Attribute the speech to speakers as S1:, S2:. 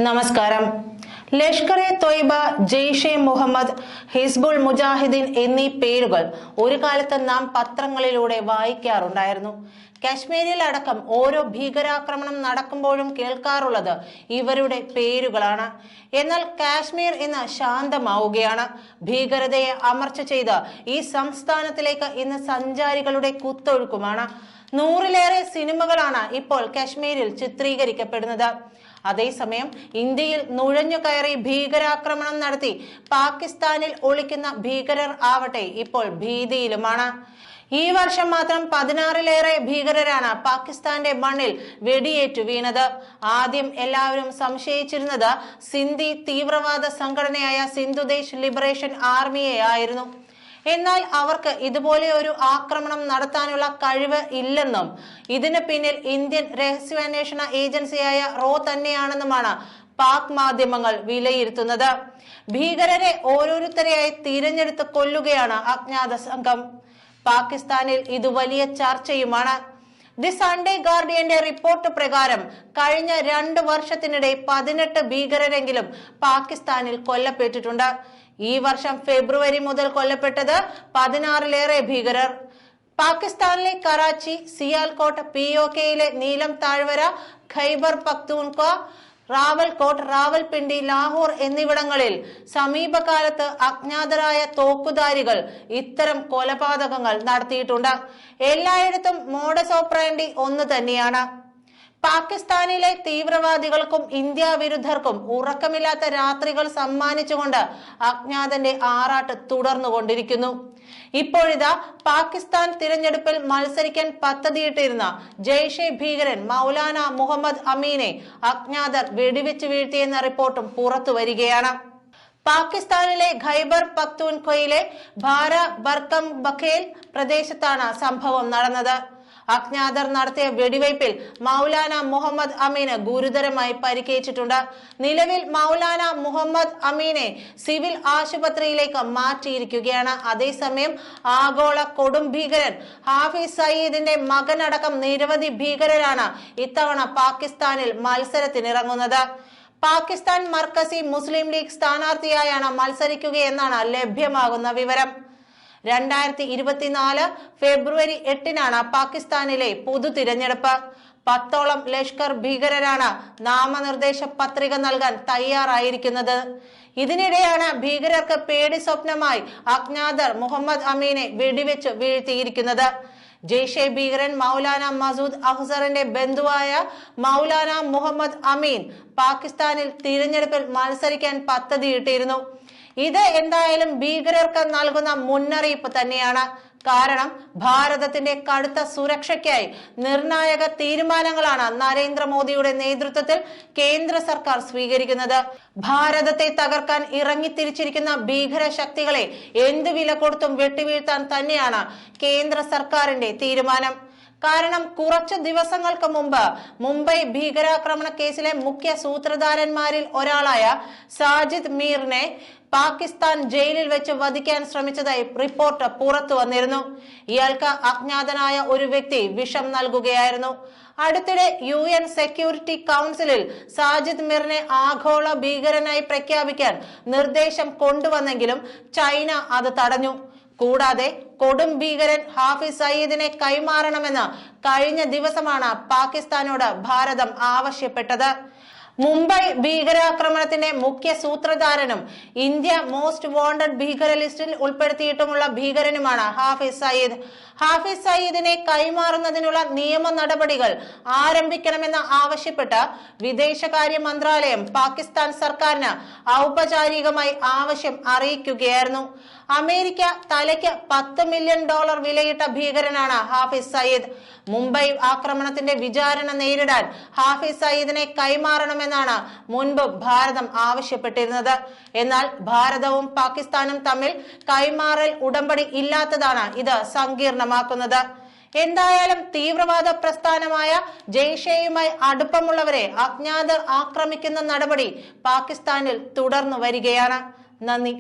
S1: നമസ്കാരം. ലഷ്കർ-ഇ തൊയ്ബ, ജെയ്ഷെ മുഹമ്മദ്, ഹിസ്ബുൾ മുജാഹിദ്ദീൻ എന്നീ പേരുകൾ ഒരു കാലത്ത് നാം പത്രങ്ങളിലൂടെ വായിക്കാറുണ്ടായിരുന്നു. കാശ്മീരിൽ അടക്കം ഓരോ ഭീകരാക്രമണം നടക്കുമ്പോഴും കേൾക്കാറുള്ളത് ഇവരുടെ പേരുകളാണ്. എന്നാൽ കാശ്മീർ ഇന്ന് ശാന്തമാവുകയാണ്. ഭീകരതയെ അമർച്ച ചെയ്ത് ഈ സംസ്ഥാനത്തിലേക്ക് ഇന്ന് സഞ്ചാരികളുടെ കുത്തൊഴുക്കുമാണ്. 100-ലേറെ സിനിമകളാണ് ഇപ്പോൾ കാശ്മീരിൽ ചിത്രീകരിക്കപ്പെടുന്നത്. അതേസമയം ഇന്ത്യയിൽ നുഴഞ്ഞു കയറി ഭീകരാക്രമണം നടത്തി പാകിസ്ഥാനിൽ ഒളിക്കുന്ന ഭീകരർ ആവട്ടെ ഇപ്പോൾ ഭീതിയിലുമാണ്. ഈ വർഷം മാത്രം 16-ലേറെ ഭീകരരാണ് പാകിസ്ഥാന്റെ മണ്ണിൽ വെടിയേറ്റു വീണത്. ആദ്യം എല്ലാവരും സംശയിച്ചിരുന്നത് സിന്ധി തീവ്രവാദ സംഘടനയായ സിന്ധുദേശ് ലിബറേഷൻ ആർമിയെ ആയിരുന്നു. എന്നാൽ അവർക്ക് ഇതുപോലെ ഒരു ആക്രമണം നടത്താനുള്ള കഴിവ് ഇല്ലെന്നും ഇതിന് പിന്നിൽ ഇന്ത്യൻ രഹസ്യാന്വേഷണ ഏജൻസിയായ റോ തന്നെയാണെന്നുമാണ് പാക് മാധ്യമങ്ങൾ വിലയിരുത്തുന്നത്. ഭീകരരെ ഓരോരുത്തരെയായി തിരഞ്ഞെടുത്ത് കൊല്ലുകയാണ് അജ്ഞാത സംഘം. പാകിസ്ഥാനിൽ ഇത് വലിയ ചർച്ചയുമാണ്. ദി സൺഡേ ഗാർഡിയന്റെ റിപ്പോർട്ട് പ്രകാരം കഴിഞ്ഞ 2 വർഷത്തിനിടെ 18 ഭീകരരെങ്കിലും പാകിസ്ഥാനിൽ കൊല്ലപ്പെട്ടിട്ടുണ്ട്. ഈ വർഷം ഫെബ്രുവരി മുതൽ കൊല്ലപ്പെട്ടത് 16-ലേറെ ഭീകരർ. പാകിസ്ഥാനിലെ കറാച്ചി, സിയാൽകോട്ട്, POKയിലെ നീലം താഴ്വര, ഖൈബർ പഖ്തൂൺഖ്വ, റാവൽകോട്ട്, റാവൽപിണ്ടി, ലാഹോർ എന്നിവിടങ്ങളിൽ സമീപകാലത്ത് അജ്ഞാതരായ തോക്കുധാരികൾ ഇത്തരം കൊലപാതകങ്ങൾ നടത്തിയിട്ടുണ്ട്. എല്ലായിടത്തും മോഡസ് ഓപ്പറാൻഡി ഒന്ന് തന്നെയാണ്. പാകിസ്ഥാനിലെ തീവ്രവാദികൾക്കും ഇന്ത്യ വിരുദ്ധർക്കും ഉറക്കമില്ലാത്ത രാത്രികൾ സമ്മാനിച്ചുകൊണ്ട് അജ്ഞാതന്റെ ആറാട്ട് തുടർന്നുകൊണ്ടിരിക്കുന്നു. ഇപ്പോഴിതാ പാകിസ്ഥാൻ തിരഞ്ഞെടുപ്പിൽ മത്സരിക്കാൻ പദ്ധതിയിട്ടിരുന്ന ജെയ്ഷെ ഭീകരൻ മൗലാന മുഹമ്മദ് അമീനെ അജ്ഞാതർ വെടിവെച്ച് വീഴ്ത്തിയെന്ന റിപ്പോർട്ടും പുറത്തു വരികയാണ്. പാകിസ്ഥാനിലെ ഖൈബർ പഖ്തൂൺഖ്വയിലെ ഭാര ബർക്കം ബഖേൽ പ്രദേശത്താണ് സംഭവം നടന്നത്. അജ്ഞാതർ നടത്തിയ വെടിവയ്പിൽ മൗലാന മുഹമ്മദ് അമീന് ഗുരുതരമായി പരിക്കേറ്റിട്ടുണ്ട്. നിലവിൽ മൗലാന മുഹമ്മദ് അമീനെ സിവിൽ ആശുപത്രിയിലേക്ക് മാറ്റിയിരിക്കുകയാണ്. അതേസമയം ആഗോള കൊടും ഭീകരൻ ഹാഫിസ് സയീദിന്റെ മകനടക്കം നിരവധി ഭീകരരാണ് ഇത്തവണ പാകിസ്ഥാനിൽ മത്സരത്തിനിറങ്ങുന്നത്. പാകിസ്ഥാൻ മർക്കസി മുസ്ലിം ലീഗ് സ്ഥാനാർത്ഥിയായാണ് മത്സരിക്കുകയെന്നാണ് ലഭ്യമാകുന്ന വിവരം. 2024 ഫെബ്രുവരി 8-നാണ് പാകിസ്ഥാനിലെ പൊതു തിരഞ്ഞെടുപ്പ്. 10ഓളം ലഷ്കർ ഭീകരരാണ് നാമനിർദ്ദേശ പത്രിക നൽകാൻ തയ്യാറായിരിക്കുന്നത്. ഇതിനിടെയാണ് ഭീകരർക്ക് പേടി സ്വപ്നമായി അജ്ഞാതർ മുഹമ്മദ് അമീനെ വെടിവെച്ച് വീഴ്ത്തിയിരിക്കുന്നത്. ജെയ്ഷെ ഭീകരൻ മൗലാന മസൂദ് അഹ്സറിന്റെ ബന്ധുവായ മൗലാന മുഹമ്മദ് അമീൻ പാകിസ്ഥാനിൽ തിരഞ്ഞെടുപ്പിൽ മത്സരിക്കാൻ പദ്ധതിയിട്ടിരുന്നു. ഇത് എന്തായാലും ഭീകരർക്ക് നൽകുന്ന മുന്നറിയിപ്പ് തന്നെയാണ്. കാരണം ഭാരതത്തിന്റെ കടുത്ത സുരക്ഷയ്ക്കായി നിർണായക തീരുമാനങ്ങളാണ് നരേന്ദ്രമോദിയുടെ നേതൃത്വത്തിൽ കേന്ദ്ര സർക്കാർ സ്വീകരിക്കുന്നത്. ഭാരതത്തെ തകർക്കാൻ ഇറങ്ങിത്തിരിച്ചിരിക്കുന്ന ഭീകര ശക്തികളെ എന്ത് വില കൊടുത്തും വെട്ടിവീഴ്ത്താൻ തന്നെയാണ് കേന്ദ്ര സർക്കാരിന്റെ തീരുമാനം. കാരണം കുറച്ചു ദിവസങ്ങൾക്ക് മുമ്പ് മുംബൈ ഭീകരാക്രമണ കേസിലെ മുഖ്യ സൂത്രധാരന്മാരിൽ ഒരാളായ സാജിദ് മീറിനെ പാകിസ്ഥാൻ ജയിലിൽ വെച്ച് വധിക്കാൻ ശ്രമിച്ചതായി റിപ്പോർട്ട് പുറത്തു വന്നിരുന്നു. ഇയാൾക്ക് അജ്ഞാതനായ ഒരു വ്യക്തി വിഷം നൽകുകയായിരുന്നു. അടുത്തിടെ UN സെക്യൂരിറ്റി കൗൺസിലിൽ സാജിദ് മീറിനെ ആഗോള ഭീകരനായി പ്രഖ്യാപിക്കാൻ നിർദ്ദേശം കൊണ്ടുവന്നെങ്കിലും ചൈന അത് തടഞ്ഞു. കൂടാതെ കൊടും ഭീകരൻ ഹാഫിസ് സയീദിനെ കൈമാറണമെന്ന് കഴിഞ്ഞ ദിവസമാണ് പാകിസ്ഥാനോട് ഭാരതം ആവശ്യപ്പെട്ടത്. മുംബൈ ഭീകരാക്രമണത്തിന്റെ മുഖ്യ സൂത്രധാരനും ഇന്ത്യ മോസ്റ്റ് വാണ്ടഡ് ഭീകര ലിസ്റ്റിൽ ഉൾപ്പെടുത്തിയിട്ടുമുള്ള ഭീകരനുമാണ് ഹാഫിസ് സയീദ്. ഹാഫിസ് സയീദിനെ കൈമാറുന്നതിനുള്ള നിയമ നടപടികൾ ആരംഭിക്കണമെന്ന് ആവശ്യപ്പെട്ട് വിദേശകാര്യ മന്ത്രാലയം പാകിസ്ഥാൻ സർക്കാരിന് ഔപചാരികമായി ആവശ്യം അറിയിക്കുകയായിരുന്നു. അമേരിക്ക തലയ്ക്ക് $10 മില്യൺ വിലയിട്ട ഭീകരനാണ് ഹാഫിസ് സയീദ്. മുംബൈ ആക്രമണത്തിന്റെ വിചാരണ നേരിടാൻ ഹാഫിസ് സയീദിനെ കൈമാറണമെന്നാണ് മുൻപ് ഭാരതം ആവശ്യപ്പെട്ടിരുന്നത്. എന്നാൽ ഭാരതവും പാകിസ്ഥാനും തമ്മിൽ കൈമാറൽ ഉടമ്പടി ഇല്ലാത്തതാണ് ഇത് സങ്കീർണമാക്കുന്നത്. എന്തായാലും തീവ്രവാദ പ്രസ്ഥാനമായ ജെയ്ഷെയുമായി അടുപ്പമുള്ളവരെ അജ്ഞാതർ ആക്രമിക്കുന്ന നടപടി പാകിസ്ഥാനിൽ തുടർന്നു വരികയാണ്. നന്ദി.